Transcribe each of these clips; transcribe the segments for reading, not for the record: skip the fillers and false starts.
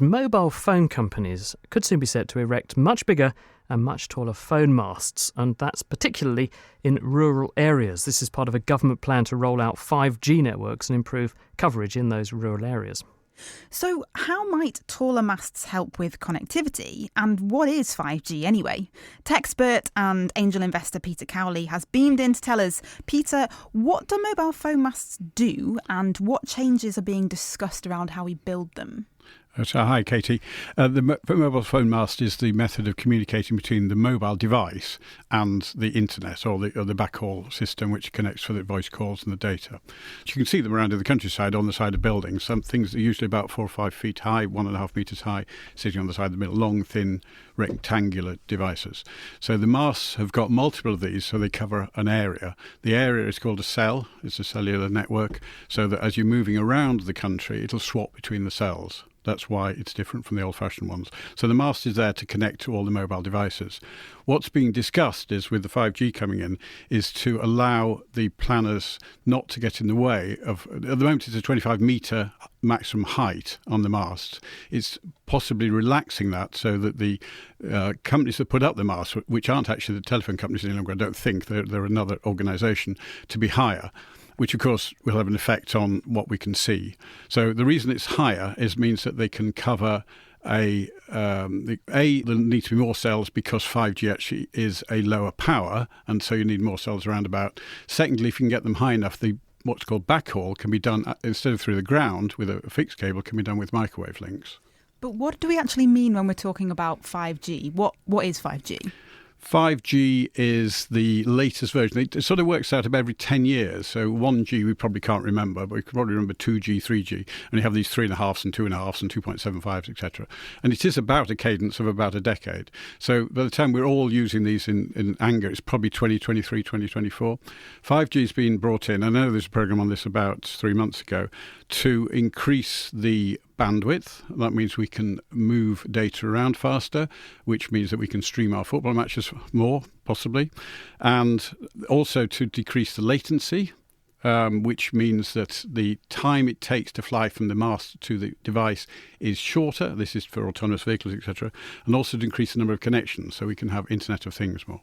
Mobile phone companies could soon be set to erect much bigger and much taller phone masts, and that's particularly in rural areas. This is part of a government plan to roll out 5G networks and improve coverage in those rural areas. So how might taller masts help with connectivity? And what is 5G anyway? Techspert and angel investor Peter Cowley has beamed in to tell us. Peter, what do mobile phone masts do and what changes are being discussed around how we build them? So, hi, Katie. The mobile phone mast is the method of communicating between the mobile device and the internet or the backhaul system, which connects for the voice calls and the data. You can see them around in the countryside on the side of buildings. Some things are usually about 4 or 5 feet high, 1.5 metres high, sitting on the side of the middle, long, thin, rectangular devices. So the masts have got multiple of these, so they cover an area. The area is called a cell. It's a cellular network, so that as you're moving around the country, it'll swap between the cells. That's why it's different from the old-fashioned ones. So the mast is there to connect to all the mobile devices. What's being discussed is, with the 5G coming in, is to allow the planners not to get in the way of... At the moment, it's a 25-metre maximum height on the mast. It's possibly relaxing that so that the companies that put up the mast, which aren't actually the telephone companies any longer, I don't think, they're another organisation, to be higher, which of course will have an effect on what we can see. So the reason it's higher means that they can cover there need to be more cells because 5G actually is a lower power, and so you need more cells around about. Secondly, if you can get them high enough, what's called backhaul can be done, instead of through the ground with a fixed cable, can be done with microwave links. But what do we actually mean when we're talking about 5G? What is 5G? 5G is the latest version. It sort of works out about every 10 years. So 1G we probably can't remember, but we can probably remember 2G, 3G. And you have these 3.5s and 2.5s and 2.75s, etc. And it is about a cadence of about a decade. So by the time we're all using these in anger, it's probably 2023, 2024. 5G has been brought in. I know there's a programme on this about 3 months ago to increase the bandwidth. That means we can move data around faster, which means that we can stream our football matches more, possibly, and also to decrease the latency, which means that the time it takes to fly from the mast to the device is shorter. This is for autonomous vehicles, etc., and also to increase the number of connections so we can have Internet of Things more.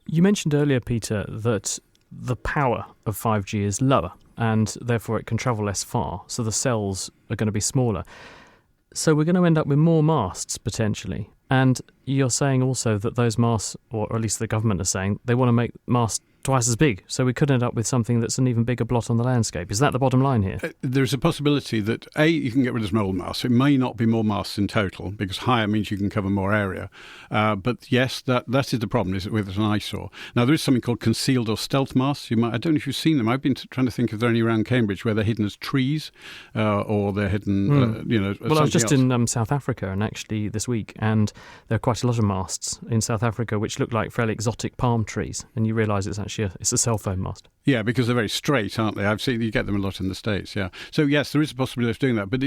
You mentioned earlier, Peter, that the power of 5G is lower and therefore it can travel less far, so the cells are going to be smaller. So we're going to end up with more masts, potentially. And you're saying also that those masts, or at least the government are saying, they want to make masts twice as big. So we could end up with something that's an even bigger blot on the landscape. Is that the bottom line here? There's a possibility that, you can get rid of some old masts. It may not be more masts in total, because higher means you can cover more area. But yes, that is the problem, is with an eyesore. Now, there is something called concealed or stealth masts. I don't know if you've seen them. I've been trying to think if there are any around Cambridge where they're hidden as trees, or they're hidden, Well, I was just in South Africa, and actually this week, and there are quite a lot of masts in South Africa which look like fairly exotic palm trees, and you realise it's actually it's a cell phone mast. Yeah, because they're very straight, aren't they? I've seen you get them a lot in the States, yeah. So yes, there is a possibility of doing that, but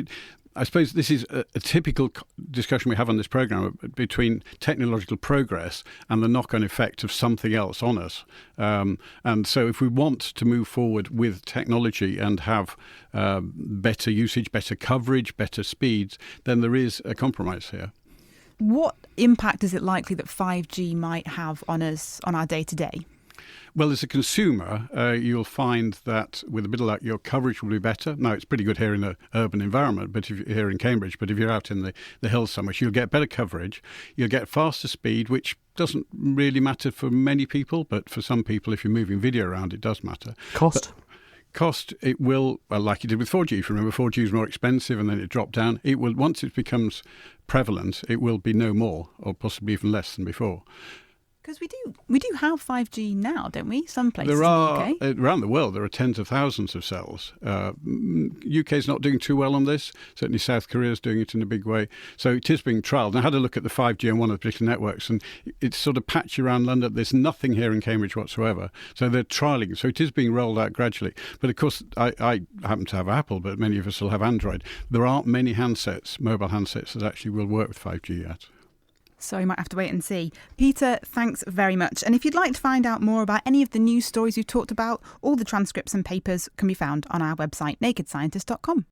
I suppose this is a typical discussion we have on this programme between technological progress and the knock-on effect of something else on us. And so if we want to move forward with technology and have better usage, better coverage, better speeds, then there is a compromise here. What impact is it likely that 5G might have on us on our day-to-day? Well, as a consumer, you'll find that with a bit of luck, your coverage will be better. Now, it's pretty good here in an urban environment, but if you're here in Cambridge, but if you're out in the hills somewhere, you'll get better coverage. You'll get faster speed, which doesn't really matter for many people, but for some people, if you're moving video around, it does matter. Cost, it will, well, like it did with 4G. If you remember, 4G is more expensive and then it dropped down. It will, once it becomes prevalent, it will be no more, or possibly even less than before. Because we do have 5G now, don't we? Some places there are, in the UK. Around the world, there are tens of thousands of cells. UK's not doing too well on this. Certainly South Korea's doing it in a big way. So it is being trialled. And I had a look at the 5G on one of the particular networks, and it's sort of patchy around London. There's nothing here in Cambridge whatsoever. So they're trialling. So it is being rolled out gradually. But of course, I happen to have Apple, but many of us will have Android. There aren't many handsets, mobile handsets, that actually will work with 5G yet. So we might have to wait and see. Peter, thanks very much. And if you'd like to find out more about any of the news stories we've talked about, all the transcripts and papers can be found on our website, nakedscientist.com.